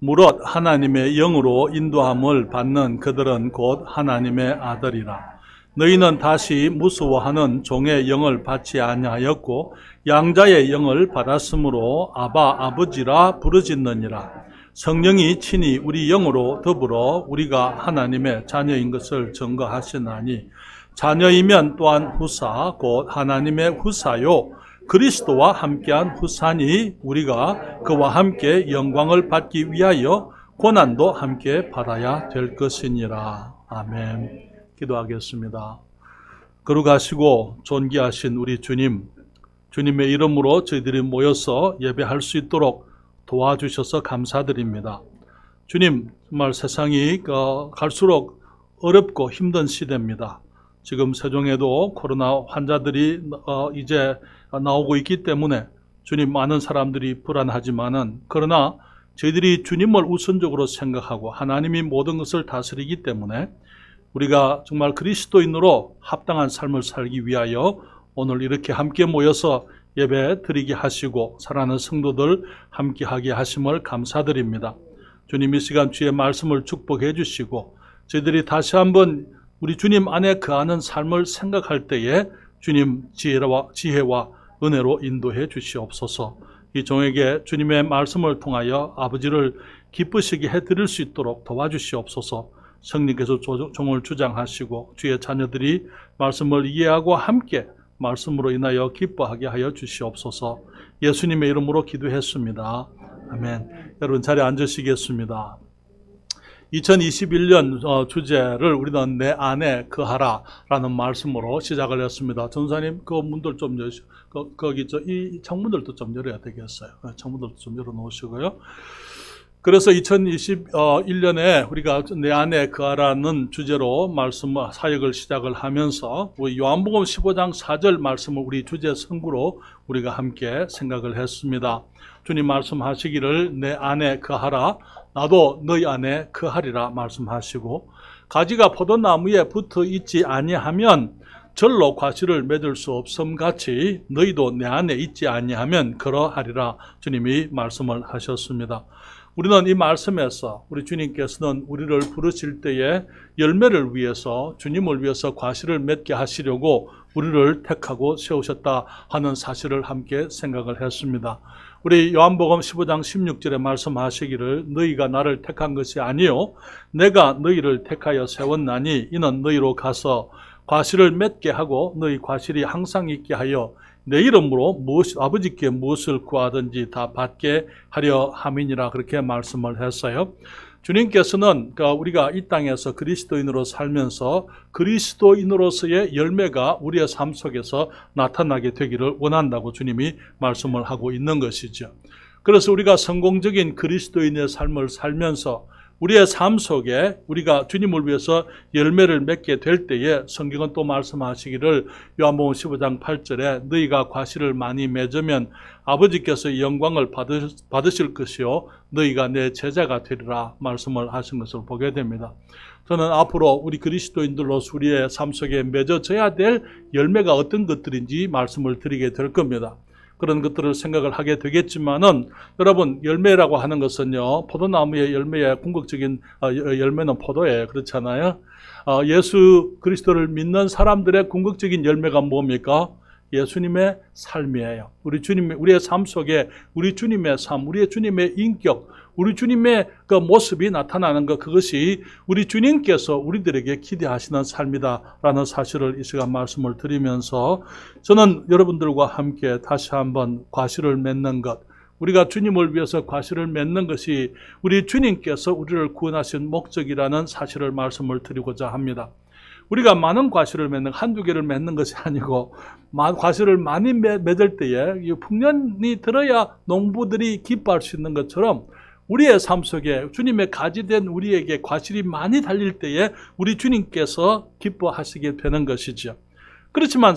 무릇 하나님의 영으로 인도함을 받는 그들은 곧 하나님의 아들이라. 너희는 다시 무서워하는 종의 영을 받지 아니하였고 양자의 영을 받았으므로 아바 아버지라 부르짖느니라. 성령이 친히 우리 영으로 더불어 우리가 하나님의 자녀인 것을 증거하시나니 자녀이면 또한 후사 곧 하나님의 후사요 그리스도와 함께한 후사니 우리가 그와 함께 영광을 받기 위하여 고난도 함께 받아야 될 것이니라. 아멘. 기도하겠습니다. 거룩하시고 존귀하신 우리 주님, 주님의 이름으로 저희들이 모여서 예배할 수 있도록 도와주셔서 감사드립니다. 주님, 정말 세상이 갈수록 어렵고 힘든 시대입니다. 지금 세종에도 코로나 환자들이 이제 나오고 있기 때문에 주님, 많은 사람들이 불안하지만은 그러나 저희들이 주님을 우선적으로 생각하고 하나님이 모든 것을 다스리기 때문에 우리가 정말 그리스도인으로 합당한 삶을 살기 위하여 오늘 이렇게 함께 모여서 예배 드리게 하시고 사랑하는 성도들 함께하게 하심을 감사드립니다. 주님, 이 시간 주의 말씀을 축복해 주시고 저희들이 다시 한번 우리 주님 안에 거하는 삶을 생각할 때에 주님 지혜와 은혜로 인도해 주시옵소서. 이 종에게 주님의 말씀을 통하여 아버지를 기쁘시게 해드릴 수 있도록 도와주시옵소서. 성령께서 종을 주장하시고 주의 자녀들이 말씀을 이해하고 함께 말씀으로 인하여 기뻐하게 하여 주시옵소서. 예수님의 이름으로 기도했습니다. 아멘. 여러분 자리에 앉으시겠습니다. 2021년 주제를 우리는 내 안에 거하라 라는 말씀으로 시작을 했습니다. 전사님 그 문들 좀 거기 이 창문들도 좀 열어야 되겠어요. 창문들도 좀 열어 놓으시고요. 그래서 2021년에 우리가 내 안에 거하라는 주제로 말씀 사역을 시작을 하면서 우리 요한복음 15장 4절 말씀을 우리 주제 성구로 우리가 함께 생각을 했습니다. 주님 말씀하시기를 내 안에 거하라 나도 너희 안에 거하리라 말씀하시고 가지가 포도나무에 붙어 있지 아니하면 절로 과실을 맺을 수 없음 같이 너희도 내 안에 있지 아니하면 그러하리라 주님이 말씀을 하셨습니다. 우리는 이 말씀에서 우리 주님께서는 우리를 부르실 때에 열매를 위해서 주님을 위해서 과실을 맺게 하시려고 우리를 택하고 세우셨다 하는 사실을 함께 생각을 했습니다. 우리 요한복음 15장 16절에 말씀하시기를 너희가 나를 택한 것이 아니요 내가 너희를 택하여 세웠나니 이는 너희로 가서 과실을 맺게 하고 너희 과실이 항상 있게 하여 내 이름으로 아버지께 무엇을 구하든지 다 받게 하려 함이니라 그렇게 말씀을 했어요. 주님께서는 우리가 이 땅에서 그리스도인으로 살면서 그리스도인으로서의 열매가 우리의 삶 속에서 나타나게 되기를 원한다고 주님이 말씀을 하고 있는 것이죠. 그래서 우리가 성공적인 그리스도인의 삶을 살면서 우리의 삶 속에 우리가 주님을 위해서 열매를 맺게 될 때에 성경은 또 말씀하시기를 요한복음 15장 8절에 너희가 과실을 많이 맺으면 아버지께서 영광을 받으실 것이요 너희가 내 제자가 되리라 말씀을 하신 것을 보게 됩니다. 저는 앞으로 우리 그리스도인들로서 우리의 삶 속에 맺어져야 될 열매가 어떤 것들인지 말씀을 드리게 될 겁니다. 그런 것들을 생각을 하게 되겠지만은 여러분 열매라고 하는 것은요 포도나무의 열매의 궁극적인 열매는 포도예요. 그렇잖아요. 예수 그리스도를 믿는 사람들의 궁극적인 열매가 뭡니까? 예수님의 삶이에요. 우리의 삶 속에 우리 주님의 삶, 우리의 주님의 인격, 우리 주님의 그 모습이 나타나는 것, 그것이 우리 주님께서 우리들에게 기대하시는 삶이다라는 사실을 이 시간 말씀을 드리면서 저는 여러분들과 함께 다시 한번 과실을 맺는 것, 우리가 주님을 위해서 과실을 맺는 것이 우리 주님께서 우리를 구원하신 목적이라는 사실을 말씀을 드리고자 합니다. 우리가 많은 과실을 맺는, 한두 개를 맺는 것이 아니고 과실을 많이 맺을 때에 풍년이 들어야 농부들이 기뻐할 수 있는 것처럼 우리의 삶 속에 주님의 가지된 우리에게 과실이 많이 달릴 때에 우리 주님께서 기뻐하시게 되는 것이죠. 그렇지만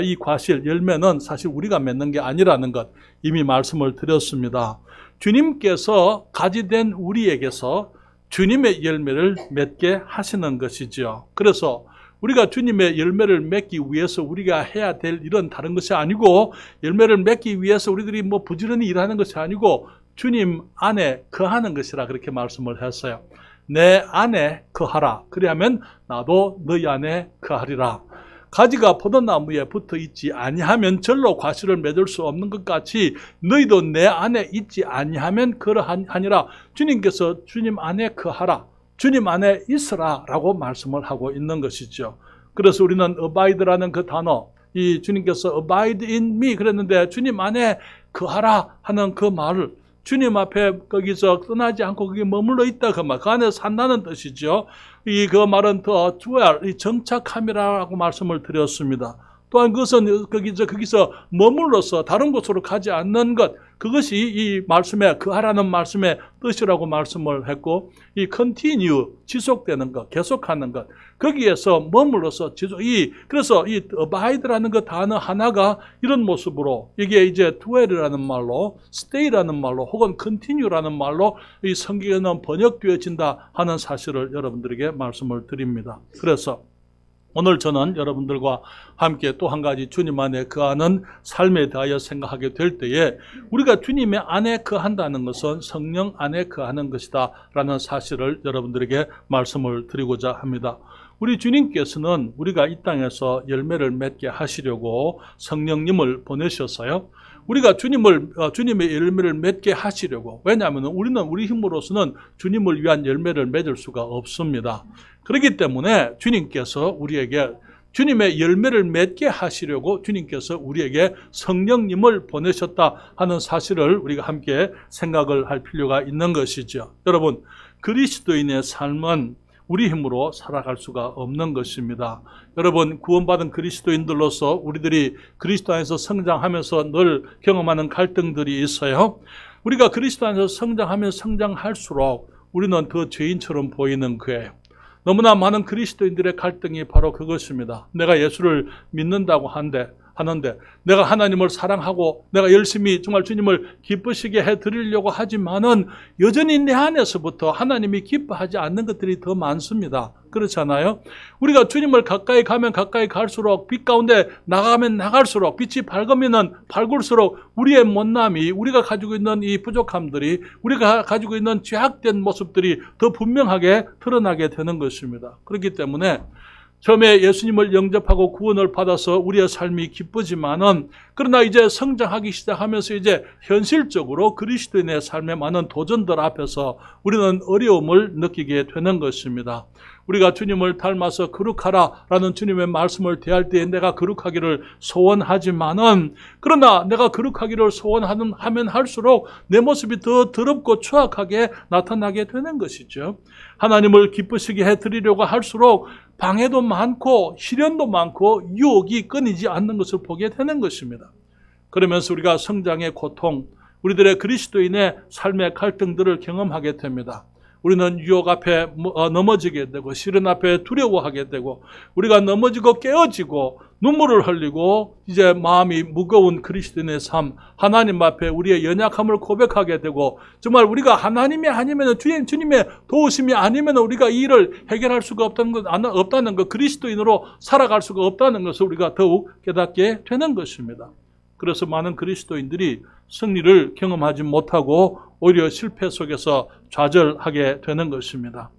이 과실, 열매는 사실 우리가 맺는 게 아니라는 것 이미 말씀을 드렸습니다. 주님께서 가지된 우리에게서 주님의 열매를 맺게 하시는 것이죠. 그래서 우리가 주님의 열매를 맺기 위해서 우리가 해야 될 일은 다른 것이 아니고 열매를 맺기 위해서 우리들이 부지런히 일하는 것이 아니고 주님 안에 거하는 것이라 그렇게 말씀을 했어요. 내 안에 거하라. 그리하면 나도 너희 안에 거하리라. 가지가 포도나무에 붙어 있지 아니하면 절로 과실을 맺을 수 없는 것 같이 너희도 내 안에 있지 아니하면 그러하니라. 주님께서 주님 안에 거하라, 주님 안에 있으라 라고 말씀을 하고 있는 것이죠. 그래서 우리는 abide라는 그 단어, 이 주님께서 abide in me 그랬는데 주님 안에 거하라 하는 그 말을 주님 앞에 거기서 떠나지 않고 거기 머물러 있다 그 말, 그 안에 산다는 뜻이죠. 그 말은 더 dwell, 이 정착함이라고 말씀을 드렸습니다. 또한 그것은 거기서 머물러서 다른 곳으로 가지 않는 것, 그것이 이 말씀에 거하라는 말씀의 뜻이라고 말씀을 했고, 이 continue, 지속되는 것, 계속하는 것, 거기에서 머물러서 그래서 이 abide라는 그 단어 하나가 이런 모습으로 이게 이제 dwell이라는 말로, stay라는 말로, 혹은 continue라는 말로 이 성경에는 번역되어진다 하는 사실을 여러분들에게 말씀을 드립니다. 그래서 오늘 저는 여러분들과 함께 또 한 가지 주님 안에 거하는 삶에 대하여 생각하게 될 때에 우리가 주님의 안에 거한다는 것은 성령 안에 거하는 것이다 라는 사실을 여러분들에게 말씀을 드리고자 합니다. 우리 주님께서는 우리가 이 땅에서 열매를 맺게 하시려고 성령님을 보내셨어요. 우리가 주님의 열매를 맺게 하시려고, 왜냐하면 우리는 우리 힘으로서는 주님을 위한 열매를 맺을 수가 없습니다. 그렇기 때문에 주님께서 우리에게 주님의 열매를 맺게 하시려고 주님께서 우리에게 성령님을 보내셨다 하는 사실을 우리가 함께 생각을 할 필요가 있는 것이죠. 여러분, 그리스도인의 삶은 우리 힘으로 살아갈 수가 없는 것입니다. 여러분, 구원받은 그리스도인들로서 우리들이 그리스도 안에서 성장하면서 늘 경험하는 갈등들이 있어요. 우리가 그리스도 안에서 성장하면 성장할수록 우리는 더 죄인처럼 보이는 거예요. 너무나 많은 그리스도인들의 갈등이 바로 그것입니다. 내가 예수를 믿는다고 하는데 내가 하나님을 사랑하고 내가 열심히 정말 주님을 기쁘시게 해드리려고 하지만은 여전히 내 안에서부터 하나님이 기뻐하지 않는 것들이 더 많습니다. 그렇잖아요? 우리가 주님을 가까이 가면 가까이 갈수록, 빛 가운데 나가면 나갈수록, 빛이 밝으면 밝을수록 우리의 못남이, 우리가 가지고 있는 이 부족함들이, 우리가 가지고 있는 죄악된 모습들이 더 분명하게 드러나게 되는 것입니다. 그렇기 때문에 처음에 예수님을 영접하고 구원을 받아서 우리의 삶이 기쁘지만은, 그러나 이제 성장하기 시작하면서 이제 현실적으로 그리스도인의 삶에 많은 도전들 앞에서 우리는 어려움을 느끼게 되는 것입니다. 우리가 주님을 닮아서 거룩하라 라는 주님의 말씀을 대할 때에 내가 거룩하기를 소원하지만은, 그러나 내가 거룩하기를 소원하면 할수록 내 모습이 더 더럽고 추악하게 나타나게 되는 것이죠. 하나님을 기쁘시게 해드리려고 할수록 방해도 많고 시련도 많고 유혹이 끊이지 않는 것을 보게 되는 것입니다. 그러면서 우리가 성장의 고통, 우리들의 그리스도인의 삶의 갈등들을 경험하게 됩니다. 우리는 유혹 앞에 넘어지게 되고 시련 앞에 두려워하게 되고 우리가 넘어지고 깨어지고 눈물을 흘리고 이제 마음이 무거운 그리스도인의 삶, 하나님 앞에 우리의 연약함을 고백하게 되고 정말 우리가 하나님이 아니면 주님의 도우심이 아니면 우리가 이 일을 해결할 수가 없다는 것, 그리스도인으로 살아갈 수가 없다는 것을 우리가 더욱 깨닫게 되는 것입니다. 그래서 많은 그리스도인들이 승리를 경험하지 못하고 오히려 실패 속에서 좌절하게 되는 것입니다.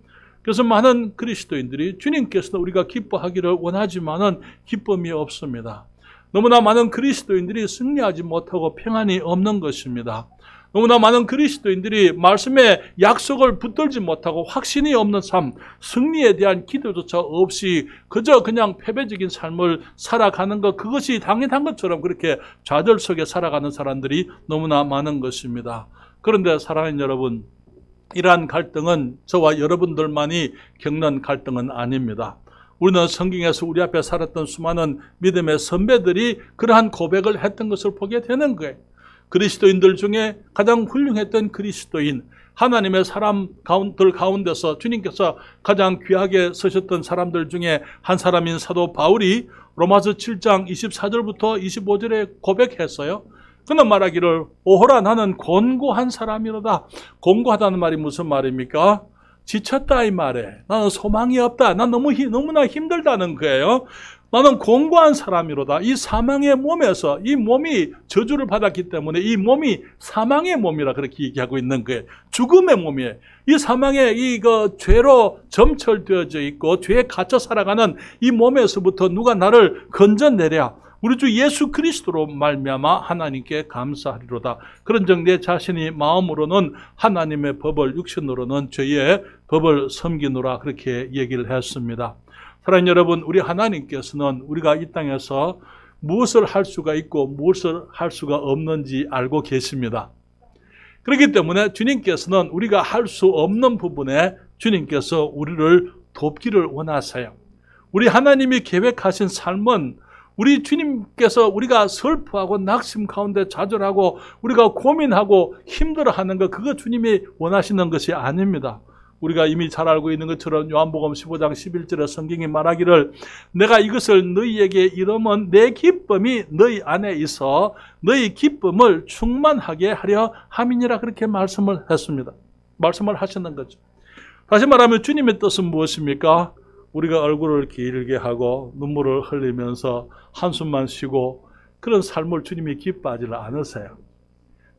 그래서 많은 그리스도인들이 주님께서는 우리가 기뻐하기를 원하지만은 기쁨이 없습니다. 너무나 많은 그리스도인들이 승리하지 못하고 평안이 없는 것입니다. 너무나 많은 그리스도인들이 말씀의 약속을 붙들지 못하고 확신이 없는 삶, 승리에 대한 기도조차 없이 그저 그냥 패배적인 삶을 살아가는 것, 그것이 당연한 것처럼 그렇게 좌절 속에 살아가는 사람들이 너무나 많은 것입니다. 그런데 사랑하는 여러분, 이러한 갈등은 저와 여러분들만이 겪는 갈등은 아닙니다. 우리는 성경에서 우리 앞에 살았던 수많은 믿음의 선배들이 그러한 고백을 했던 것을 보게 되는 거예요. 그리스도인들 중에 가장 훌륭했던 그리스도인, 하나님의 사람들 가운데서 주님께서 가장 귀하게 서셨던 사람들 중에 한 사람인 사도 바울이 로마서 7장 24절부터 25절에 고백했어요. 그는 말하기를 오호라 나는 곤고한 사람이로다. 곤고하다는 말이 무슨 말입니까? 지쳤다 이 말에. 나는 소망이 없다. 난 너무나 힘들다는 거예요. 나는 공고한 사람이로다. 이 사망의 몸에서 이 몸이 저주를 받았기 때문에 이 몸이 사망의 몸이라 그렇게 얘기하고 있는 거예요. 죽음의 몸이에요. 이 사망의 죄로 점철되어져 있고 죄에 갇혀 살아가는 이 몸에서부터 누가 나를 건져내랴. 우리 주 예수 그리스도로 말미암아 하나님께 감사하리로다. 그런즉 내 자신이 마음으로는 하나님의 법을, 육신으로는 죄의 법을 섬기노라, 그렇게 얘기를 했습니다. 사랑하는 여러분, 우리 하나님께서는 우리가 이 땅에서 무엇을 할 수가 있고 무엇을 할 수가 없는지 알고 계십니다. 그렇기 때문에 주님께서는 우리가 할 수 없는 부분에 주님께서 우리를 돕기를 원하세요. 우리 하나님이 계획하신 삶은 우리 주님께서 우리가 슬퍼하고 낙심 가운데 좌절하고 우리가 고민하고 힘들어하는 것, 그거 주님이 원하시는 것이 아닙니다. 우리가 이미 잘 알고 있는 것처럼 요한복음 15장 11절에 성경이 말하기를 내가 이것을 너희에게 이름은 내 기쁨이 너희 안에 있어 너희 기쁨을 충만하게 하려 함이니라, 그렇게 말씀을 했습니다. 말씀을 하시는 거죠. 다시 말하면 주님의 뜻은 무엇입니까? 우리가 얼굴을 길게 하고 눈물을 흘리면서 한숨만 쉬고 그런 삶을 주님이 기뻐하지 않으세요.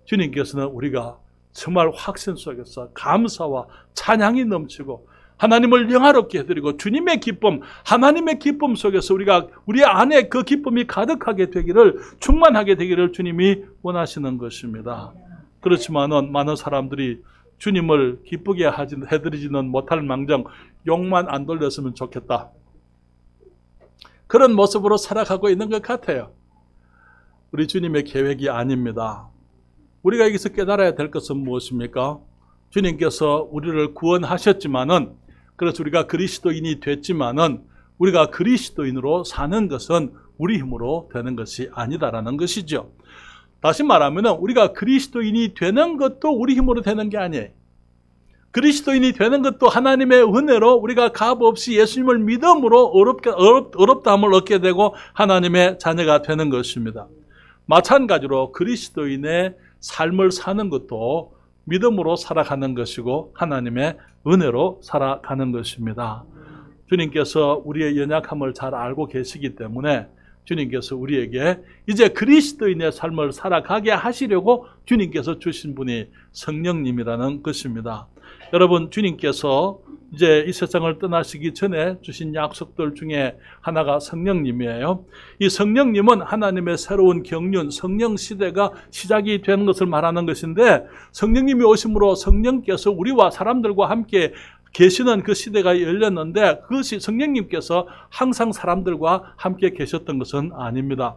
주님께서는 우리가 정말 확신 속에서 감사와 찬양이 넘치고 하나님을 영화롭게 해드리고 주님의 기쁨, 하나님의 기쁨 속에서 우리가 우리 안에 그 기쁨이 가득하게 되기를, 충만하게 되기를 주님이 원하시는 것입니다. 그렇지만은 많은 사람들이 주님을 기쁘게 해드리지는 못할 망정 욕만 안 돌렸으면 좋겠다, 그런 모습으로 살아가고 있는 것 같아요. 우리 주님의 계획이 아닙니다. 우리가 여기서 깨달아야 될 것은 무엇입니까? 주님께서 우리를 구원하셨지만은, 그래서 우리가 그리스도인이 됐지만은 우리가 그리스도인으로 사는 것은 우리 힘으로 되는 것이 아니다라는 것이죠. 다시 말하면 우리가 그리스도인이 되는 것도 우리 힘으로 되는 게 아니에요. 그리스도인이 되는 것도 하나님의 은혜로 우리가 값없이 예수님을 믿음으로 어렵다함을 얻게 되고 하나님의 자녀가 되는 것입니다. 마찬가지로 그리스도인의 삶을 사는 것도 믿음으로 살아가는 것이고 하나님의 은혜로 살아가는 것입니다. 주님께서 우리의 연약함을 잘 알고 계시기 때문에 주님께서 우리에게 이제 그리스도인의 삶을 살아가게 하시려고 주님께서 주신 분이 성령님이라는 것입니다. 여러분, 주님께서 이제 이 세상을 떠나시기 전에 주신 약속들 중에 하나가 성령님이에요. 이 성령님은 하나님의 새로운 경륜, 성령 시대가 시작이 되는 것을 말하는 것인데, 성령님이 오심으로 성령께서 우리와 사람들과 함께 계시는 그 시대가 열렸는데, 그것이 성령님께서 항상 사람들과 함께 계셨던 것은 아닙니다.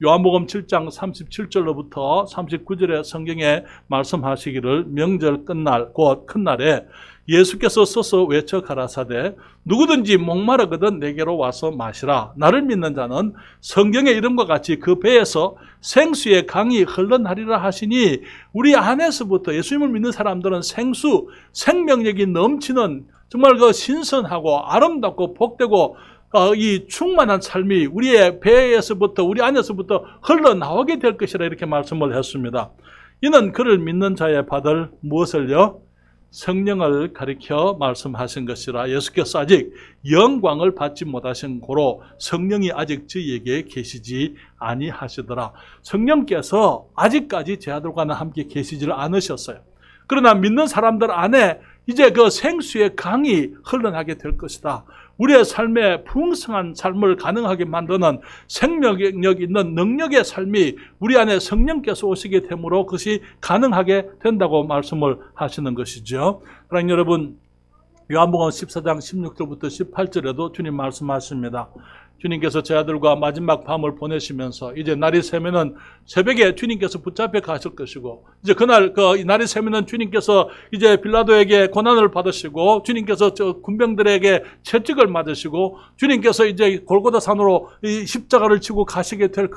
요한복음 7장 37절로부터 39절에 성경에 말씀하시기를 명절 끝날 곧 큰 날에 예수께서 서서 외쳐 가라사대 누구든지 목마르거든 내게로 와서 마시라. 나를 믿는 자는 성경의 이름과 같이 그 배에서 생수의 강이 흘러나리라 하시니, 우리 안에서부터 예수님을 믿는 사람들은 생수, 생명력이 넘치는 정말 그 신선하고 아름답고 복되고 이 충만한 삶이 우리의 배에서부터, 우리 안에서부터 흘러나오게 될 것이라 이렇게 말씀을 했습니다. 이는 그를 믿는 자에 받을 무엇을요? 성령을 가리켜 말씀하신 것이라. 예수께서 아직 영광을 받지 못하신 고로 성령이 아직 저희에게 계시지 아니하시더라. 성령께서 아직까지 제자들과는 함께 계시지를 않으셨어요. 그러나 믿는 사람들 안에 이제 그 생수의 강이 흘러나게 될 것이다. 우리의 삶에 풍성한 삶을 가능하게 만드는 생명력 있는 능력의 삶이 우리 안에 성령께서 오시게 되므로 그것이 가능하게 된다고 말씀을 하시는 것이죠. 사랑하는 여러분, 요한복음 14장 16절부터 18절에도 주님 말씀하십니다. 주님께서 제 아들과 마지막 밤을 보내시면서 이제 날이 새면은 새벽에 주님께서 붙잡혀 가실 것이고, 이제 그날 날이 새면은 주님께서 이제 빌라도에게 고난을 받으시고, 주님께서 저 군병들에게 채찍을 맞으시고, 주님께서 이제 골고다 산으로 이 십자가를 지고 가시게 될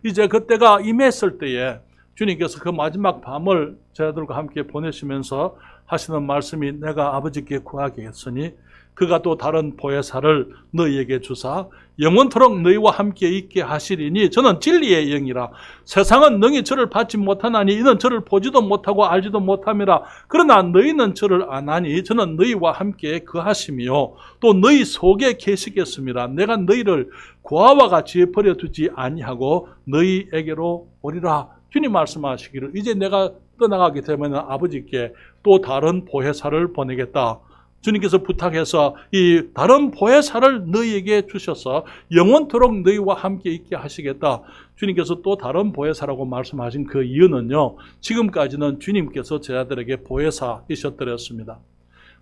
이제 그때가 임했을 때에 주님께서 그 마지막 밤을 제 아들과 함께 보내시면서 하시는 말씀이 내가 아버지께 구하겠으니 그가 또 다른 보혜사를 너희에게 주사 영원토록 너희와 함께 있게 하시리니 저는 진리의 영이라. 세상은 능히 저를 받지 못하나니 이는 저를 보지도 못하고 알지도 못함이라. 그러나 너희는 저를 아나니 저는 너희와 함께 거하시며 또 너희 속에 계시겠습니다. 내가 너희를 고아와 같이 버려두지 아니하고 너희에게로 오리라. 주님 말씀하시기를 이제 내가 떠나가게 되면 아버지께 또 다른 보혜사를 보내겠다. 주님께서 부탁해서 이 다른 보혜사를 너희에게 주셔서 영원토록 너희와 함께 있게 하시겠다. 주님께서 또 다른 보혜사라고 말씀하신 그 이유는요, 지금까지는 주님께서 제자들에게 보혜사이셨더랬습니다.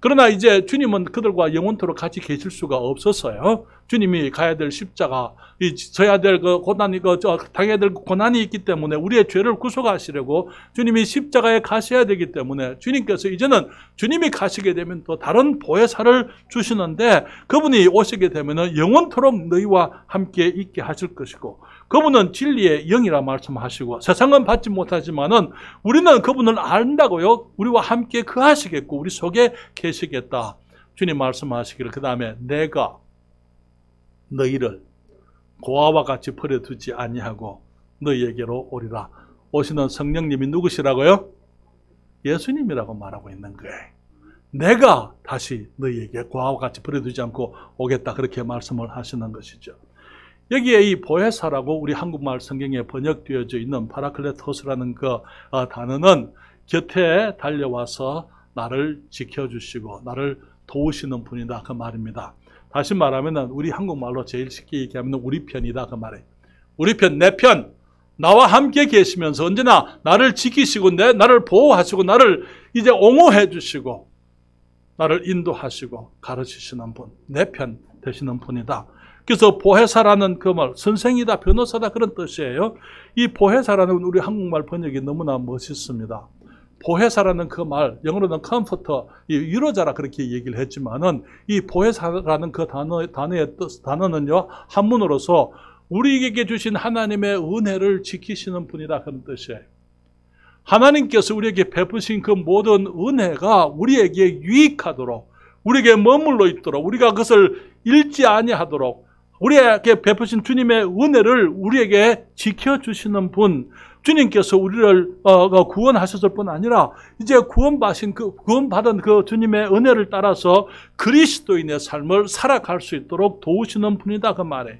그러나 이제 주님은 그들과 영원토록 같이 계실 수가 없었어요. 주님이 가야 될 십자가, 져야 될 그 고난이, 당해야 될 고난이 있기 때문에 우리의 죄를 구속하시려고 주님이 십자가에 가셔야 되기 때문에 주님께서 이제는 주님이 가시게 되면 또 다른 보혜사를 주시는데 그분이 오시게 되면 영원토록 너희와 함께 있게 하실 것이고 그분은 진리의 영이라 말씀하시고 세상은 받지 못하지만은 우리는 그분을 안다고요. 우리와 함께 거하시겠고 우리 속에 계시겠다. 주님 말씀하시기를 그 다음에 내가 너희를 고아와 같이 버려두지 아니하고 너희에게로 오리라. 오시는 성령님이 누구시라고요? 예수님이라고 말하고 있는 거예요. 내가 다시 너희에게 고아와 같이 버려두지 않고 오겠다. 그렇게 말씀을 하시는 것이죠. 여기에 이 보혜사라고 우리 한국말 성경에 번역되어져 있는 파라클레토스라는 그 단어는 곁에 달려와서 나를 지켜주시고 나를 도우시는 분이다 그 말입니다. 다시 말하면 우리 한국말로 제일 쉽게 얘기하면 우리 편이다 그 말이에요. 우리 편, 내 편, 나와 함께 계시면서 언제나 나를 지키시고 나를 보호하시고 나를 이제 옹호해 주시고 나를 인도하시고 가르치시는 분, 내 편 되시는 분이다. 그래서 보혜사라는 그 말, 선생이다, 변호사다 그런 뜻이에요. 이 보혜사라는 우리 한국말 번역이 너무나 멋있습니다. 보혜사라는 그 말, 영어로는 컴포터, 위로자라 그렇게 얘기를 했지만은 이 보혜사라는 그 단어의 단어는요, 한문으로서 우리에게 주신 하나님의 은혜를 지키시는 분이다 그런 뜻이에요. 하나님께서 우리에게 베푸신 그 모든 은혜가 우리에게 유익하도록, 우리에게 머물러 있도록, 우리가 그것을 잃지 아니하도록 우리에게 베푸신 주님의 은혜를 우리에게 지켜주시는 분, 주님께서 우리를 구원하셨을 뿐 아니라 이제 구원받은 그 주님의 은혜를 따라서 그리스도인의 삶을 살아갈 수 있도록 도우시는 분이다 그 말이에요.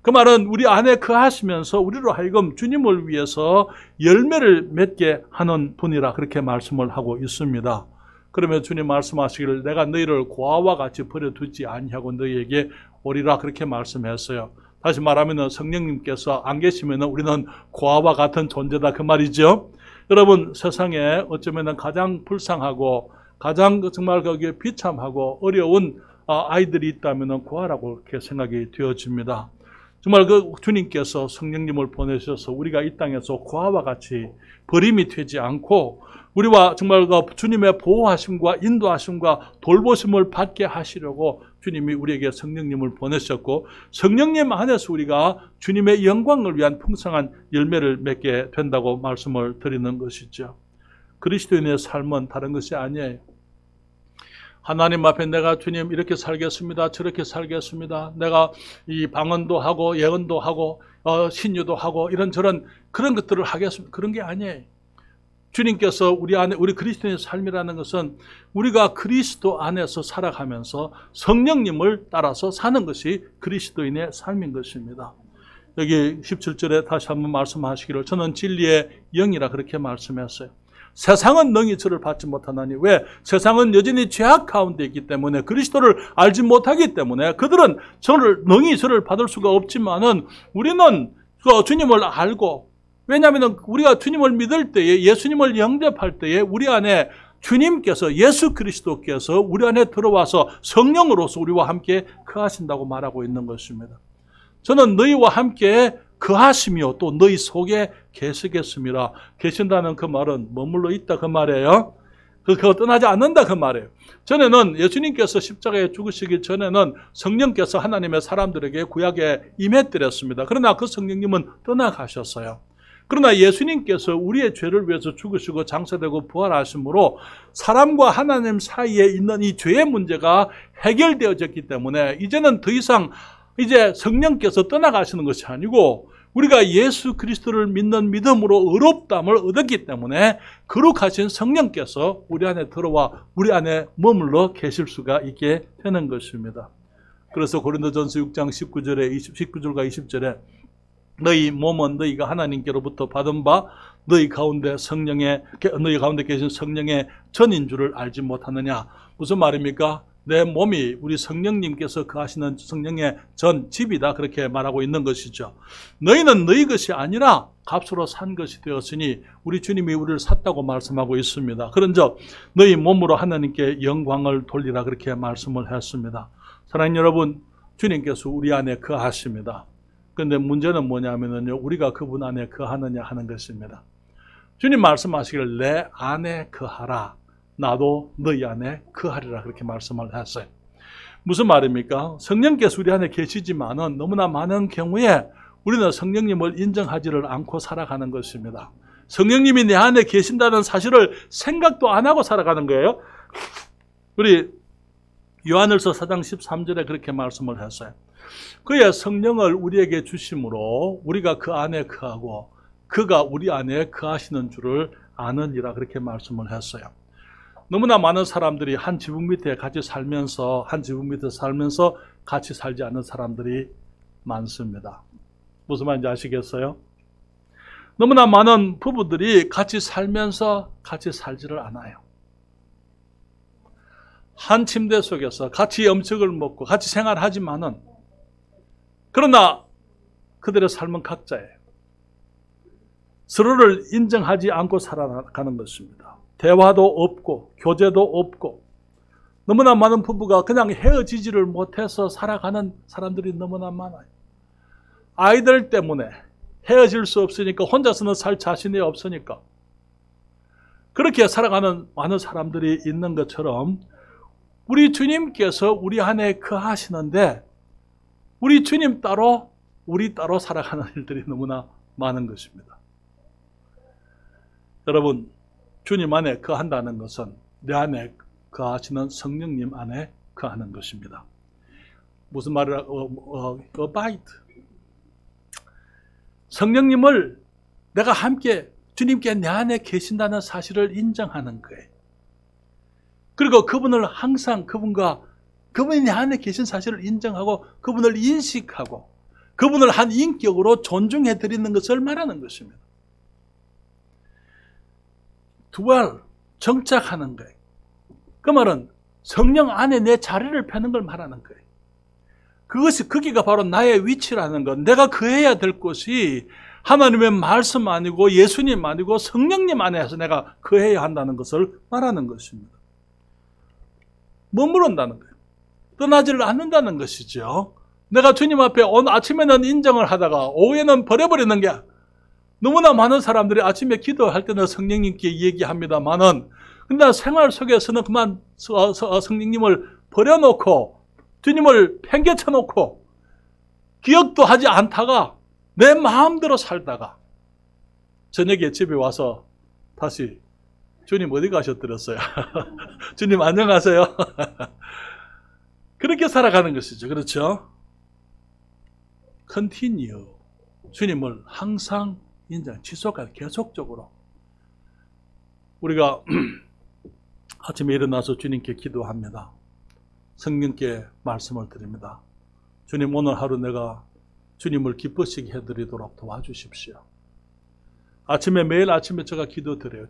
그 말은 우리 안에 거하시면서 우리로 하여금 주님을 위해서 열매를 맺게 하는 분이라 그렇게 말씀을 하고 있습니다. 그러면 주님 말씀하시기를 내가 너희를 고아와 같이 버려두지 아니하고 너희에게 오리라 그렇게 말씀했어요. 다시 말하면 성령님께서 안 계시면 우리는 고아와 같은 존재다 그 말이죠. 여러분 세상에 어쩌면 가장 불쌍하고 가장 정말 거기에 비참하고 어려운 아이들이 있다면 고아라고 그렇게 생각이 되어집니다. 정말 그 주님께서 성령님을 보내셔서 우리가 이 땅에서 고아와 같이 버림이 되지 않고 우리와 정말 그 주님의 보호하심과 인도하심과 돌보심을 받게 하시려고 주님이 우리에게 성령님을 보내셨고 성령님 안에서 우리가 주님의 영광을 위한 풍성한 열매를 맺게 된다고 말씀을 드리는 것이죠. 그리스도인의 삶은 다른 것이 아니에요. 하나님 앞에 내가 주님 이렇게 살겠습니다. 저렇게 살겠습니다. 내가 이 방언도 하고 예언도 하고 신유도 하고 이런저런 그런 것들을 하겠습니다. 그런 게 아니에요. 주님께서 우리 안에 우리 그리스도인의 삶이라는 것은 우리가 그리스도 안에서 살아가면서 성령님을 따라서 사는 것이 그리스도인의 삶인 것입니다. 여기 17절에 다시 한번 말씀하시기를 저는 진리의 영이라 그렇게 말씀했어요. 세상은 능히 저를 받지 못하나니 왜? 세상은 여전히 죄악 가운데 있기 때문에 그리스도를 알지 못하기 때문에 그들은 능히 저를 받을 수가 없지만은 우리는 주님을 알고 왜냐하면 우리가 주님을 믿을 때에 예수님을 영접할 때에 우리 안에 주님께서 예수 그리스도께서 우리 안에 들어와서 성령으로서 우리와 함께 거하신다고 말하고 있는 것입니다. 저는 너희와 함께 거하시며 또 너희 속에 계시겠습니다. 계신다는 그 말은 머물러 있다 그 말이에요. 그거 떠나지 않는다 그 말이에요. 전에는 예수님께서 십자가에 죽으시기 전에는 성령께서 하나님의 사람들에게 구약에 임했더랬습니다. 그러나 그 성령님은 떠나가셨어요. 그러나 예수님께서 우리의 죄를 위해서 죽으시고 장사되고 부활하심으로 사람과 하나님 사이에 있는 이 죄의 문제가 해결되어졌기 때문에 이제는 더 이상 이제 성령께서 떠나가시는 것이 아니고 우리가 예수 그리스도를 믿는 믿음으로 의롭다함을 얻었기 때문에 거룩하신 성령께서 우리 안에 들어와 우리 안에 머물러 계실 수가 있게 되는 것입니다. 그래서 고린도전서 6장 19절과 20절에 너희 몸은 너희가 하나님께로부터 받은 바 너희 가운데 계신 성령의 전인 줄을 알지 못하느냐. 무슨 말입니까? 내 몸이 우리 성령님께서 거하시는 성령의 전 집이다, 그렇게 말하고 있는 것이죠. 너희는 너희 것이 아니라 값으로 산 것이 되었으니 우리 주님이 우리를 샀다고 말씀하고 있습니다. 그런즉 너희 몸으로 하나님께 영광을 돌리라, 그렇게 말씀을 했습니다. 사랑하는 여러분, 주님께서 우리 안에 거하십니다. 그런데 문제는 뭐냐면요, 우리가 그분 안에 거하느냐 하는 것입니다. 주님 말씀하시길 내 안에 거하라, 나도 너희 안에 거하리라, 그렇게 말씀을 했어요. 무슨 말입니까? 성령께서 우리 안에 계시지만은 너무나 많은 경우에 우리는 성령님을 인정하지를 않고 살아가는 것입니다. 성령님이 내 안에 계신다는 사실을 생각도 안 하고 살아가는 거예요. 우리 요한일서 4장 13절에 그렇게 말씀을 했어요. 그의 성령을 우리에게 주심으로 우리가 그 안에 거하고 그가 우리 안에 거하시는 줄을 아느니라, 그렇게 말씀을 했어요. 너무나 많은 사람들이 한 지붕 밑에 같이 살면서 같이 살지 않는 사람들이 많습니다. 무슨 말인지 아시겠어요? 너무나 많은 부부들이 같이 살면서 같이 살지를 않아요. 한 침대 속에서 같이 음식을 먹고 같이 생활하지만은 그러나 그들의 삶은 각자예요. 서로를 인정하지 않고 살아가는 것입니다. 대화도 없고 교제도 없고 너무나 많은 부부가 그냥 헤어지지를 못해서 살아가는 사람들이 너무나 많아요. 아이들 때문에 헤어질 수 없으니까, 혼자서는 살 자신이 없으니까 그렇게 살아가는 많은 사람들이 있는 것처럼 우리 주님께서 우리 안에 거하시는데 우리 주님 따로 우리 따로 살아가는 일들이 너무나 많은 것입니다. 여러분, 주님 안에 거한다는 것은 내 안에 거하시는 성령님 안에 거하는 것입니다. 무슨 말을 abide. 성령님을 내가 함께 주님께 내 안에 계신다는 사실을 인정하는 거예요. 그리고 그분을 항상 그분이 내 안에 계신 사실을 인정하고 그분을 인식하고 그분을 한 인격으로 존중해 드리는 것을 말하는 것입니다. dwell, 정착하는 거예요. 그 말은 성령 안에 내 자리를 펴는 걸 말하는 거예요. 거기가 바로 나의 위치라는 것, 내가 거해야 될 곳이 하나님의 말씀 아니고 예수님 아니고 성령님 안에서 내가 거해야 한다는 것을 말하는 것입니다. 머무른다는 거예요. 떠나지를 않는다는 것이죠. 내가 주님 앞에 오늘 아침에는 인정을 하다가 오후에는 버려버리는 게, 너무나 많은 사람들이 아침에 기도할 때는 성령님께 얘기합니다만은 근데 생활 속에서는 그만 성령님을 버려놓고 주님을 팽개쳐놓고 기억도 하지 않다가 내 마음대로 살다가 저녁에 집에 와서 다시 주님 어디 가셨더랬어요? 주님 안녕하세요. 그렇게 살아가는 것이죠. 그렇죠? continue. 주님을 항상 지속하게 계속적으로. 우리가 아침에 일어나서 주님께 기도합니다. 성령께 말씀을 드립니다. 주님, 오늘 하루 내가 주님을 기쁘시게 해드리도록 도와주십시오. 매일 아침에 제가 기도드려요.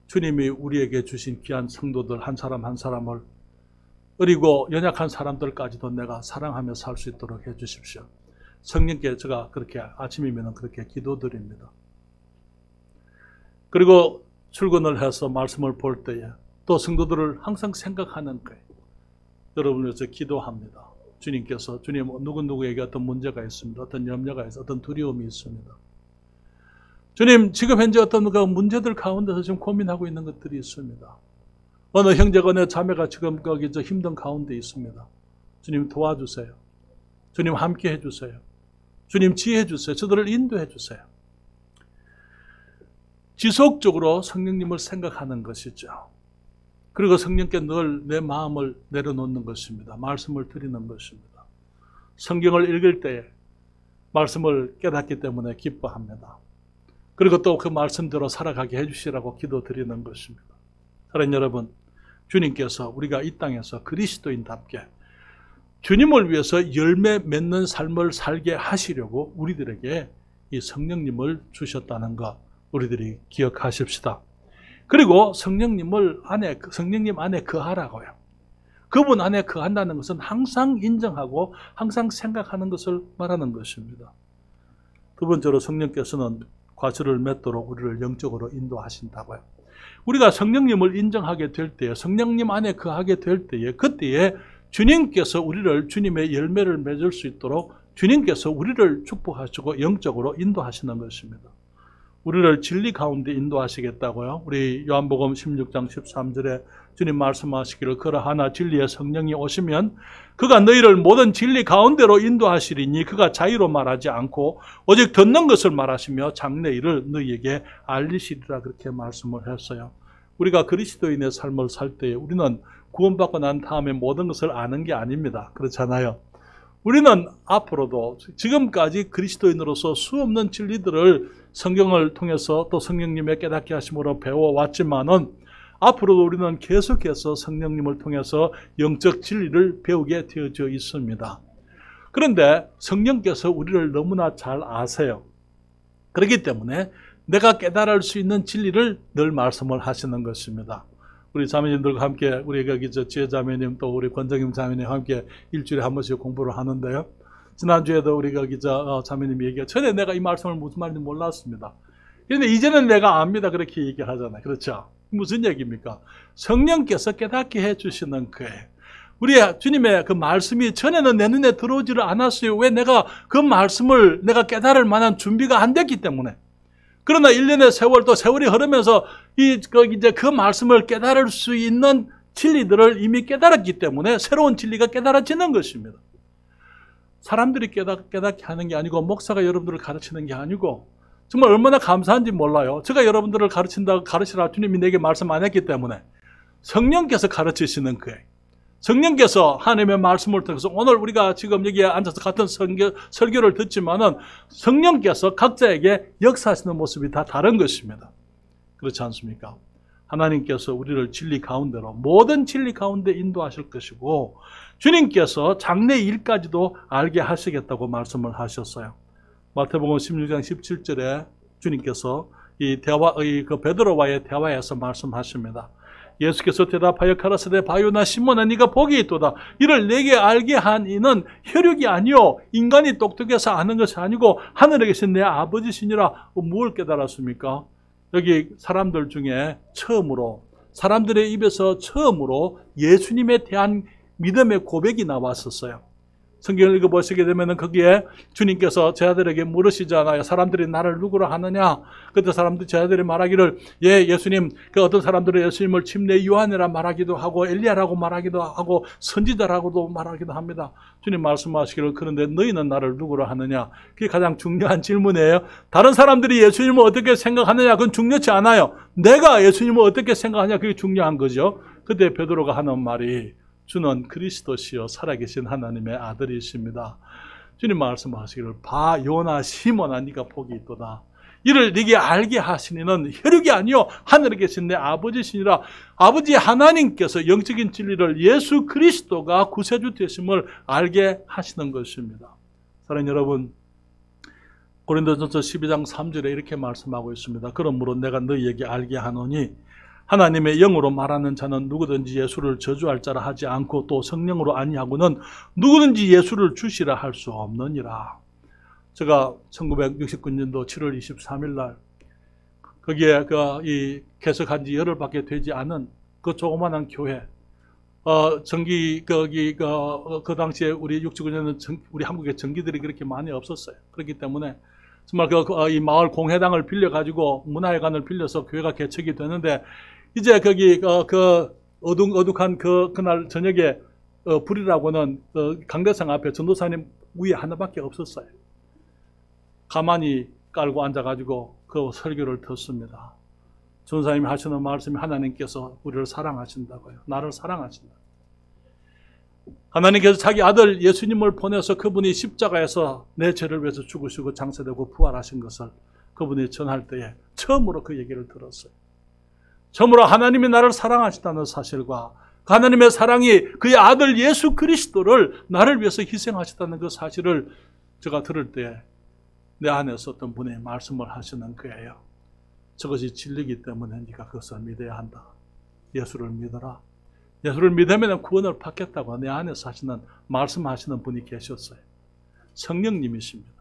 주님이 우리에게 주신 귀한 성도들 한 사람 한 사람을, 그리고 연약한 사람들까지도 내가 사랑하며 살 수 있도록 해주십시오. 성령께 제가 그렇게 아침이면 그렇게 기도드립니다. 그리고 출근을 해서 말씀을 볼 때에 또 성도들을 항상 생각하는 거예요. 여러분을 위해서 기도합니다. 주님께서 누구에게 어떤 문제가 있습니다. 어떤 염려가 있습니다. 어떤 두려움이 있습니다. 주님, 지금 현재 어떤 그 문제들 가운데서 지금 고민하고 있는 것들이 있습니다. 어느 형제가 어느 자매가 지금 거기 힘든 가운데 있습니다. 주님 도와주세요. 주님 함께 해주세요. 주님 지혜해 주세요. 저들을 인도해 주세요. 지속적으로 성령님을 생각하는 것이죠. 그리고 성령께 늘 내 마음을 내려놓는 것입니다. 말씀을 드리는 것입니다. 성경을 읽을 때 말씀을 깨닫기 때문에 기뻐합니다. 그리고 또 그 말씀대로 살아가게 해주시라고 기도드리는 것입니다. 사랑하는 여러분, 주님께서 우리가 이 땅에서 그리스도인답게 주님을 위해서 열매 맺는 삶을 살게 하시려고 우리들에게 이 성령님을 주셨다는 것 우리들이 기억하십시다. 그리고 성령님 안에 거하라고요. 그분 안에 거한다는 것은 항상 인정하고 항상 생각하는 것을 말하는 것입니다. 두 번째로 성령께서는 과실을 맺도록 우리를 영적으로 인도하신다고요. 우리가 성령님을 인정하게 될 때에, 성령님 안에 거하게 될 때에, 그때에 주님께서 우리를 주님의 열매를 맺을 수 있도록 주님께서 우리를 축복하시고 영적으로 인도하시는 것입니다. 우리를 진리 가운데 인도하시겠다고요. 우리 요한복음 16장 13절에 주님 말씀하시기를 그러하나 진리의 성령이 오시면 그가 너희를 모든 진리 가운데로 인도하시리니 그가 자의로 말하지 않고 오직 듣는 것을 말하시며 장래일을 너희에게 알리시리라 그렇게 말씀을 했어요. 우리가 그리스도인의 삶을 살 때에 우리는 구원받고 난 다음에 모든 것을 아는 게 아닙니다. 그렇잖아요. 우리는 앞으로도 지금까지 그리스도인으로서 수없는 진리들을 성경을 통해서 또 성령님의 깨닫게 하심으로 배워왔지만은 앞으로도 우리는 계속해서 성령님을 통해서 영적 진리를 배우게 되어져 있습니다. 그런데 성령께서 우리를 너무나 잘 아세요. 그렇기 때문에 내가 깨달을 수 있는 진리를 늘 말씀을 하시는 것입니다. 우리 자매님들과 함께 우리 여기 지혜 자매님 또 우리 권정임 자매님 함께 일주일에 한 번씩 공부를 하는데요. 지난주에도 우리 여기 자매님이 얘기가 전에 내가 이 말씀을 무슨 말인지 몰랐습니다. 그런데 이제는 내가 압니다. 그렇게 얘기를 하잖아요. 그렇죠? 무슨 얘기입니까? 성령께서 깨닫게 해주시는 거예요. 우리 주님의 그 말씀이 전에는 내 눈에 들어오지를 않았어요. 왜? 내가 그 말씀을 내가 깨달을 만한 준비가 안 됐기 때문에. 그러나 1년의 세월 또 세월이 흐르면서 이제 그 말씀을 깨달을 수 있는 진리들을 이미 깨달았기 때문에 새로운 진리가 깨달아지는 것입니다. 사람들이 깨닫게 하는 게 아니고 목사가 여러분들을 가르치는 게 아니고 정말 얼마나 감사한지 몰라요. 제가 여러분들을 가르치라 주님이 내게 말씀 안 했기 때문에 성령께서 가르치시는 거예요. 성령께서 하나님의 말씀을 통해서 오늘 우리가 지금 여기에 앉아서 같은 설교를 듣지만은 성령께서 각자에게 역사하시는 모습이 다 다른 것입니다. 그렇지 않습니까? 하나님께서 우리를 진리 가운데로 모든 진리 가운데 인도하실 것이고 주님께서 장래 일까지도 알게 하시겠다고 말씀을 하셨어요. 마태복음 16장 17절에 주님께서 그 베드로와의 대화에서 말씀하십니다. 예수께서 대답하여 가라사대 바요나 시몬아 네가 복이 있도다. 이를 내게 알게 한 이는 혈육이 아니요 인간이 똑똑해서 아는 것이 아니고 하늘에 계신 내 아버지시니라. 무엇을 깨달았습니까? 여기 사람들 중에 처음으로 사람들의 입에서 처음으로 예수님에 대한 믿음의 고백이 나왔었어요. 성경을 읽어보시게 되면 거기에 주님께서 제자들에게 물으시잖아요. 사람들이 나를 누구로 하느냐? 그때 사람들이 제자들이 말하기를 예 예수님, 그 어떤 사람들은 예수님을 침례 요한이라 말하기도 하고 엘리야라고 말하기도 하고 선지자라고도 말하기도 합니다. 주님 말씀하시기를 그런데 너희는 나를 누구로 하느냐? 그게 가장 중요한 질문이에요. 다른 사람들이 예수님을 어떻게 생각하느냐 그건 중요치 않아요. 내가 예수님을 어떻게 생각하냐 그게 중요한 거죠. 그때 베드로가 하는 말이 주는 그리스도시요 살아계신 하나님의 아들이십니다. 주님 말씀하시기를 바요나 시몬아 네가 복이 있도다. 이를 네게 알게 하시니는 혈육이 아니요 하늘에 계신 내 아버지시니라. 아버지 하나님께서 영적인 진리를 예수 그리스도가 구세주 되심을 알게 하시는 것입니다. 사랑하는 여러분, 고린도전서 12장 3절에 이렇게 말씀하고 있습니다. 그러므로 내가 너희에게 알게 하노니 하나님의 영으로 말하는 자는 누구든지 예수를 저주할 자라 하지 않고 또 성령으로 아니하고는 누구든지 예수를 주시라 할 수 없느니라. 제가 1969년도 7월 23일 날 거기에 개석한 지 열흘밖에 되지 않은 그 조그마한 교회 그 당시에 우리 69년은 우리 한국에 전기들이 그렇게 많이 없었어요. 그렇기 때문에 정말 이 마을 공회당을 빌려가지고 문화회관을 빌려서 교회가 개척이 되는데 이제 거기 어둑한 그날 저녁에 불이라고는 강대상 앞에 전도사님 위에 하나밖에 없었어요. 가만히 깔고 앉아가지고 그 설교를 듣습니다. 전사님이 하시는 말씀이 하나님께서 우리를 사랑하신다고요. 나를 사랑하신다. 하나님께서 자기 아들 예수님을 보내서 그분이 십자가에서 내 죄를 위해서 죽으시고 장사되고 부활하신 것을 그분이 전할 때에 처음으로 그 얘기를 들었어요. 처음으로 하나님이 나를 사랑하신다는 사실과 그 하나님의 사랑이 그의 아들 예수 그리스도를 나를 위해서 희생하셨다는 그 사실을 제가 들을 때 내 안에서 어떤 분이 말씀을 하시는 거예요. 저것이 진리이기 때문에 네가 그것을 믿어야 한다. 예수를 믿어라. 예수를 믿으면 구원을 받겠다고 내 안에서 하시는 말씀하시는 분이 계셨어요. 성령님이십니다.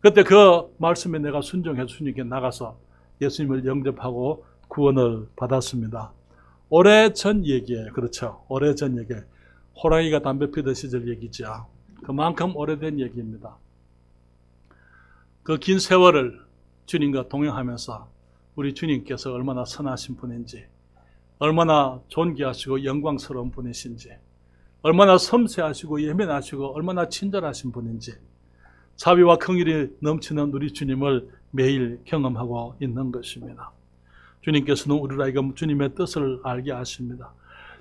그때 그 말씀에 내가 순종해서 주님께 나가서 예수님을 영접하고 구원을 받았습니다. 오래전 얘기예요. 그렇죠. 오래전 얘기. 호랑이가 담배 피던 시절 얘기죠. 그만큼 오래된 얘기입니다. 그 긴 세월을 주님과 동행하면서 우리 주님께서 얼마나 선하신 분인지, 얼마나 존귀하시고 영광스러운 분이신지, 얼마나 섬세하시고 예민하시고 얼마나 친절하신 분인지, 자비와 긍휼이 넘치는 우리 주님을 매일 경험하고 있는 것입니다. 주님께서는 우리를 하여금 주님의 뜻을 알게 하십니다.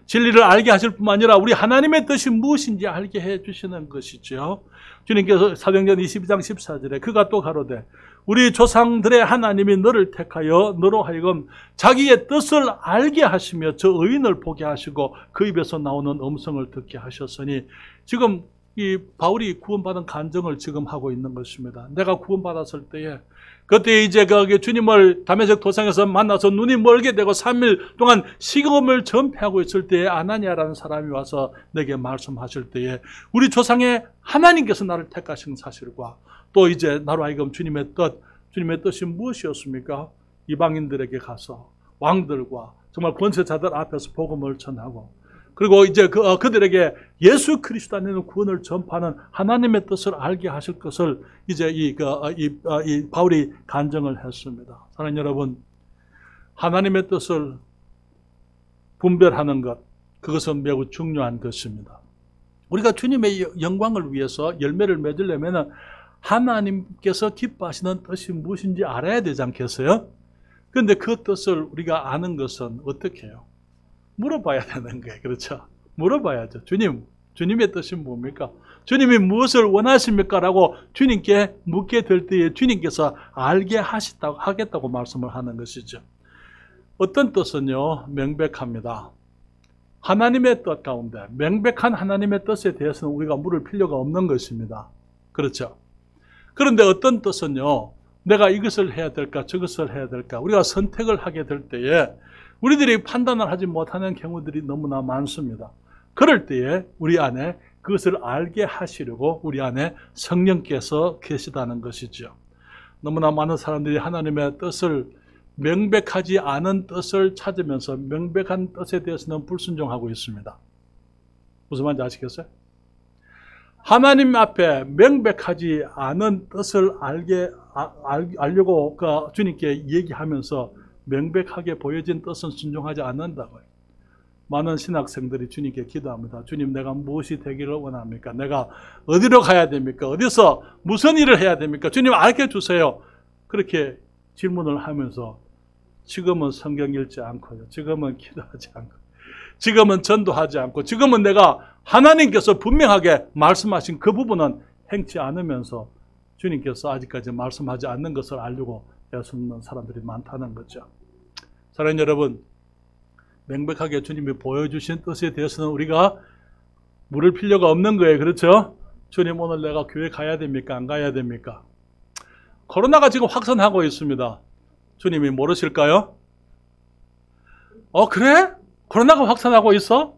진리를 알게 하실 뿐만 아니라 우리 하나님의 뜻이 무엇인지 알게 해주시는 것이죠. 주님께서 사도행전 22장 14절에 그가 또 가로되 우리 조상들의 하나님이 너를 택하여 너로 하여금 자기의 뜻을 알게 하시며 저 의인을 보게 하시고 그 입에서 나오는 음성을 듣게 하셨으니, 지금 이 바울이 구원받은 간증을 지금 하고 있는 것입니다. 내가 구원받았을 때에 그때 이제 그 주님을 다메섹 도상에서 만나서 눈이 멀게 되고 3일 동안 식음을 전폐하고 있을 때에 아나니아라는 사람이 와서 내게 말씀하실 때에 우리 조상의 하나님께서 나를 택하신 사실과 또 이제 나로 하여금 주님의 뜻이 무엇이었습니까? 이방인들에게 가서 왕들과 정말 권세자들 앞에서 복음을 전하고, 그리고 이제 그들에게 예수 그리스도 안에는 구원을 전파하는 하나님의 뜻을 알게 하실 것을 이제 이 바울이 간증을 했습니다. 사랑하는 여러분, 하나님의 뜻을 분별하는 것, 그것은 매우 중요한 것입니다. 우리가 주님의 영광을 위해서 열매를 맺으려면 하나님께서 기뻐하시는 뜻이 무엇인지 알아야 되지 않겠어요? 그런데 그 뜻을 우리가 아는 것은 어떻게 해요? 물어봐야 되는 거예요. 그렇죠? 물어봐야죠. 주님의 뜻이 뭡니까? 주님이 무엇을 원하십니까? 라고 주님께 묻게 될 때에 주님께서 알게 하겠다고 말씀을 하는 것이죠. 어떤 뜻은요, 명백합니다. 하나님의 뜻 가운데 명백한 하나님의 뜻에 대해서는 우리가 물을 필요가 없는 것입니다. 그렇죠? 그런데 어떤 뜻은요, 내가 이것을 해야 될까 저것을 해야 될까 우리가 선택을 하게 될 때에 우리들이 판단을 하지 못하는 경우들이 너무나 많습니다. 그럴 때에 우리 안에 그것을 알게 하시려고 우리 안에 성령께서 계시다는 것이죠. 너무나 많은 사람들이 하나님의 뜻을 명백하지 않은 뜻을 찾으면서 명백한 뜻에 대해서는 불순종하고 있습니다. 무슨 말인지 아시겠어요? 하나님 앞에 명백하지 않은 뜻을 알려고 주님께 얘기하면서 명백하게 보여진 뜻은 순종하지 않는다고요. 많은 신학생들이 주님께 기도합니다. 주님, 내가 무엇이 되기를 원합니까? 내가 어디로 가야 됩니까? 어디서 무슨 일을 해야 됩니까? 주님 알려주세요. 그렇게 질문을 하면서 지금은 성경 읽지 않고요. 지금은 기도하지 않고, 지금은 전도하지 않고, 지금은 내가 하나님께서 분명하게 말씀하신 그 부분은 행치 않으면서 주님께서 아직까지 말씀하지 않는 것을 알려고 애쓰는 사람들이 많다는 거죠. 사랑하는 여러분, 명백하게 주님이 보여주신 뜻에 대해서는 우리가 물을 필요가 없는 거예요. 그렇죠? 주님, 오늘 내가 교회 가야 됩니까? 안 가야 됩니까? 코로나가 지금 확산하고 있습니다. 주님이 모르실까요? 그래? 코로나가 확산하고 있어?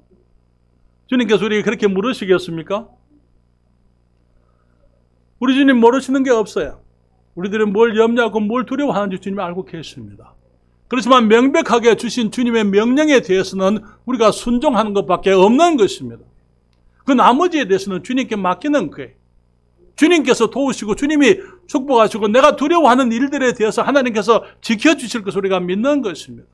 주님께서 우리에게 그렇게 물으시겠습니까? 우리 주님 모르시는 게 없어요. 우리들은 뭘 염려하고 뭘 두려워하는지 주님이 알고 계십니다. 그렇지만 명백하게 주신 주님의 명령에 대해서는 우리가 순종하는 것밖에 없는 것입니다. 그 나머지에 대해서는 주님께 맡기는 거예요. 주님께서 도우시고 주님이 축복하시고 내가 두려워하는 일들에 대해서 하나님께서 지켜주실 것을 우리가 믿는 것입니다.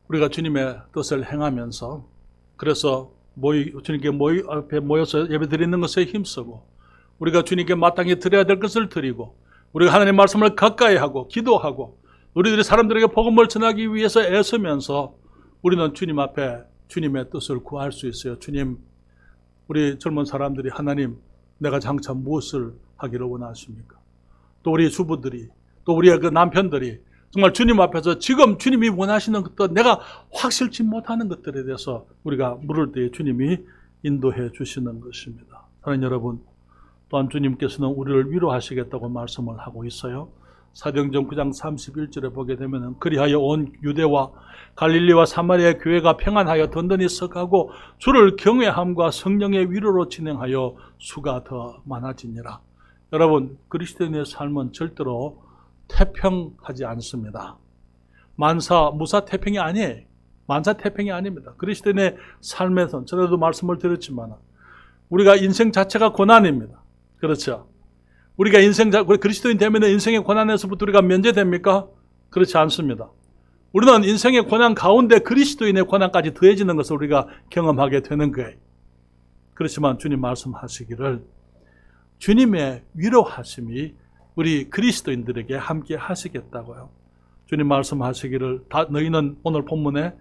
우리가 주님의 뜻을 행하면서, 그래서 주님께 앞에 모여서 예배드리는 것에 힘쓰고, 우리가 주님께 마땅히 드려야 될 것을 드리고, 우리가 하나님 말씀을 가까이 하고 기도하고 우리들이 사람들에게 복음을 전하기 위해서 애쓰면서 우리는 주님 앞에 주님의 뜻을 구할 수 있어요. 주님, 우리 젊은 사람들이 하나님, 내가 장차 무엇을 하기를 원하십니까? 또 우리 주부들이, 또 우리의 그 남편들이 정말 주님 앞에서 지금 주님이 원하시는 것들, 내가 확실치 못하는 것들에 대해서 우리가 물을 때 주님이 인도해 주시는 것입니다. 사랑하는 여러분, 또한 주님께서는 우리를 위로하시겠다고 말씀을 하고 있어요. 사도행전 9장 31절에 보게 되면 그리하여 온 유대와 갈릴리와 사마리아 교회가 평안하여 든든히 서가고 주를 경외함과 성령의 위로로 진행하여 수가 더 많아지니라. 여러분, 그리스도인의 삶은 절대로 태평하지 않습니다. 무사태평이 아니에요. 만사태평이 아닙니다. 그리스도인의 삶에서는 전에도 말씀을 드렸지만 우리가 인생 자체가 고난입니다. 그렇죠? 우리 그리스도인 되면 인생의 고난에서부터 우리가 면제됩니까? 그렇지 않습니다. 우리는 인생의 고난 가운데 그리스도인의 고난까지 더해지는 것을 우리가 경험하게 되는 거예요. 그렇지만 주님 말씀하시기를 주님의 위로하심이 우리 그리스도인들에게 함께 하시겠다고요. 주님 말씀하시기를 너희는 오늘 본문에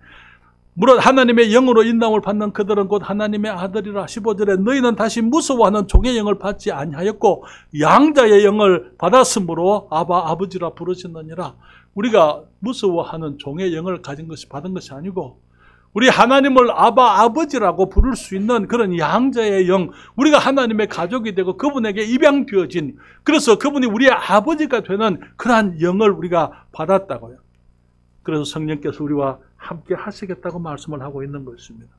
물론 하나님의 영으로 인도함을 받는 그들은 곧 하나님의 아들이라. 15절에 너희는 다시 무서워하는 종의 영을 받지 아니하였고 양자의 영을 받았으므로 아바 아버지라 부르시느니라. 우리가 무서워하는 종의 영을 받은 것이 아니고 우리 하나님을 아바 아버지라고 부를 수 있는 그런 양자의 영, 우리가 하나님의 가족이 되고 그분에게 입양되어진, 그래서 그분이 우리의 아버지가 되는 그러한 영을 우리가 받았다고요. 그래서 성령께서 우리와 함께 하시겠다고 말씀을 하고 있는 것입니다.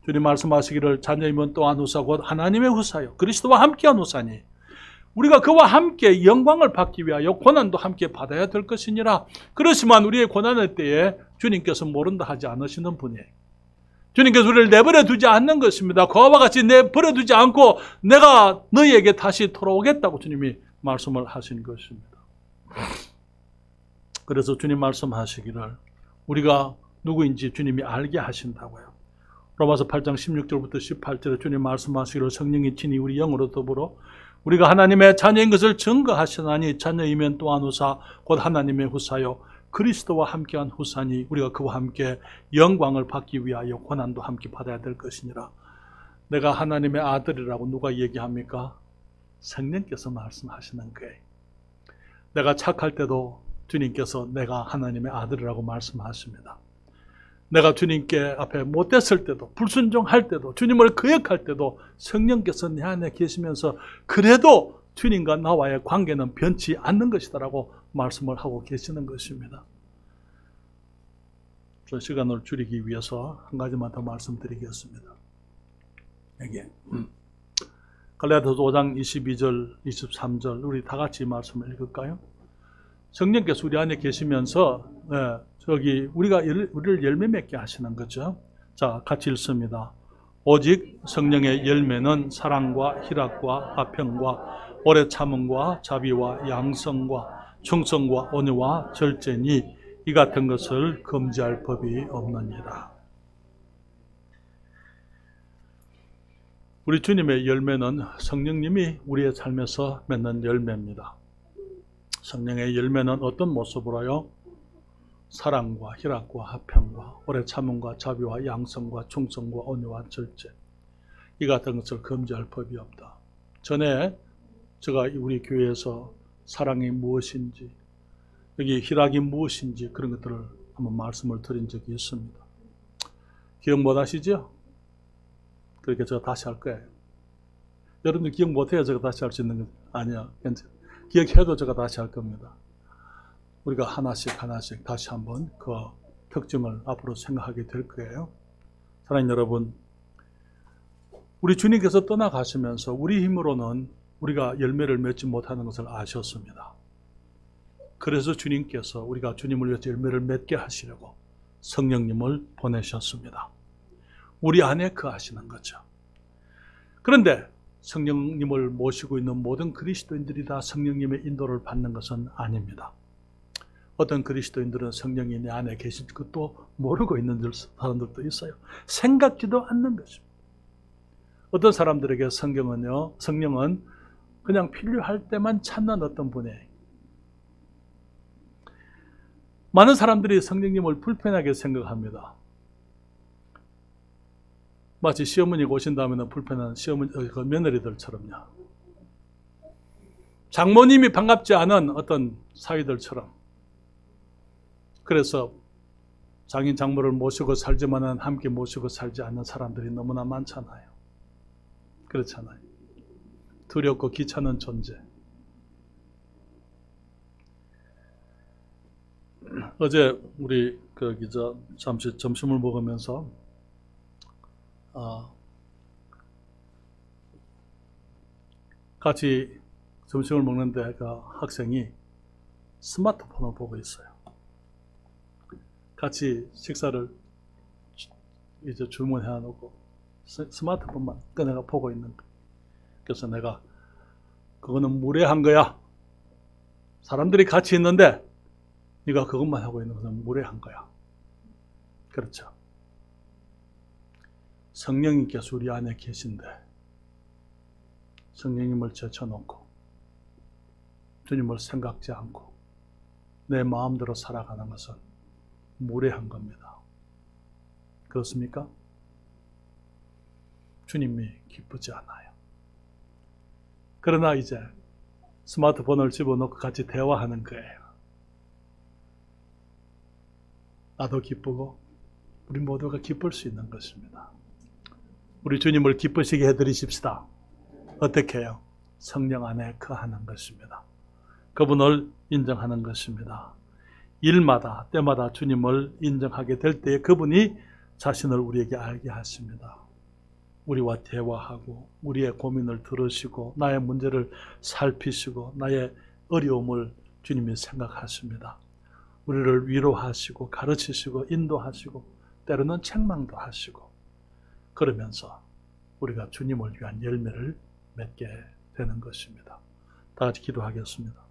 주님 말씀하시기를 자녀이면 또한 후사 곧 하나님의 후사요 그리스도와 함께한 후사니 우리가 그와 함께 영광을 받기 위하여 고난도 함께 받아야 될 것이니라. 그렇지만 우리의 고난의 때에 주님께서 모른다 하지 않으시는 분이에요. 주님께서 우리를 내버려 두지 않는 것입니다. 그와 같이 내버려 두지 않고 내가 너희에게 다시 돌아오겠다고 주님이 말씀을 하신 것입니다. 그래서 주님 말씀하시기를 우리가 누구인지 주님이 알게 하신다고요. 로마서 8장 16절부터 18절에 주님 말씀하시기를 성령이 친히 우리 영으로 더불어 우리가 하나님의 자녀인 것을 증거하시나니 자녀이면 또한 후사 곧 하나님의 후사요 그리스도와 함께한 후사니 우리가 그와 함께 영광을 받기 위하여 고난도 함께 받아야 될 것이니라. 내가 하나님의 아들이라고 누가 얘기합니까? 성령께서 말씀하시는 거예요. 내가 착할 때도 주님께서 내가 하나님의 아들이라고 말씀하십니다. 내가 주님께 앞에 못됐을 때도 불순종할 때도 주님을 거역할 때도 성령께서 내 안에 계시면서 그래도 주님과 나와의 관계는 변치 않는 것이다라고 말씀을 하고 계시는 것입니다. 저 시간을 줄이기 위해서 한 가지만 더 말씀드리겠습니다. 여기 갈라디아서 5장 22절 23절 우리 다 같이 말씀을 읽을까요? 성령께서 우리 안에 계시면서 우리를 열매 맺게 하시는 거죠. 자, 같이 읽습니다. 오직 성령의 열매는 사랑과 희락과 화평과 오래 참음과 자비와 양성과 충성과 온유와 절제니 이 같은 것을 금지할 법이 없느니라. 우리 주님의 열매는 성령님이 우리의 삶에서 맺는 열매입니다. 성령의 열매는 어떤 모습으로요? 사랑과 희락과 화평과 오래 참음과 자비와 양성과 충성과 온유와 절제 이 같은 것을 금지할 법이 없다. 전에 제가 우리 교회에서 사랑이 무엇인지 여기 희락이 무엇인지 그런 것들을 한번 말씀을 드린 적이 있습니다. 기억 못 하시죠? 그렇게 제가 다시 할 거예요. 여러분들 기억 못해요? 제가 다시 할 수 있는 거 아니야. 기억해도 제가 다시 할 겁니다. 우리가 하나씩 다시 한번 그 특징을 앞으로 생각하게 될 거예요. 사랑하는 여러분, 우리 주님께서 떠나가시면서 우리 힘으로는 우리가 열매를 맺지 못하는 것을 아셨습니다. 그래서 주님께서 우리가 주님을 위해서 열매를 맺게 하시려고 성령님을 보내셨습니다. 우리 안에 거하시는 거죠. 그런데 성령님을 모시고 있는 모든 그리스도인들이 다 성령님의 인도를 받는 것은 아닙니다. 어떤 그리스도인들은 성령이 내 안에 계신 것도 모르고 있는 사람들도 있어요. 생각지도 않는 것입니다. 어떤 사람들에게 성령은 그냥 필요할 때만 찾는 어떤 분이에요. 많은 사람들이 성령님을 불편하게 생각합니다. 마치 시어머니가 오신다면 불편한 시어머니, 그 며느리들처럼요. 장모님이 반갑지 않은 어떤 사위들처럼. 그래서 장인 장모를 모시고 살지만은 함께 모시고 살지 않는 사람들이 너무나 많잖아요. 그렇잖아요. 두렵고 귀찮은 존재. 어제 우리 잠시 점심을 먹으면서 같이 점심을 먹는데 그 학생이 스마트폰을 보고 있어요. 같이 식사를 이제 주문해 놓고 스마트폰만 꺼내가 보고 있는 거예요. 그래서 내가 그거는 무례한 거야. 사람들이 같이 있는데 네가 그것만 하고 있는 것은 무례한 거야. 그렇죠. 성령님께서 우리 안에 계신데 성령님을 제쳐놓고 주님을 생각지 않고 내 마음대로 살아가는 것은 무례한 겁니다. 그렇습니까? 주님이 기쁘지 않아요. 그러나 이제 스마트폰을 집어넣고 같이 대화하는 거예요. 나도 기쁘고 우리 모두가 기쁠 수 있는 것입니다. 우리 주님을 기쁘시게 해드리십시다. 어떻게 해요? 성령 안에 거하는 것입니다. 그분을 인정하는 것입니다. 일마다 때마다 주님을 인정하게 될 때에 그분이 자신을 우리에게 알게 하십니다. 우리와 대화하고 우리의 고민을 들으시고 나의 문제를 살피시고 나의 어려움을 주님이 생각하십니다. 우리를 위로하시고 가르치시고 인도하시고 때로는 책망도 하시고 그러면서 우리가 주님을 위한 열매를 맺게 되는 것입니다. 다 같이 기도하겠습니다.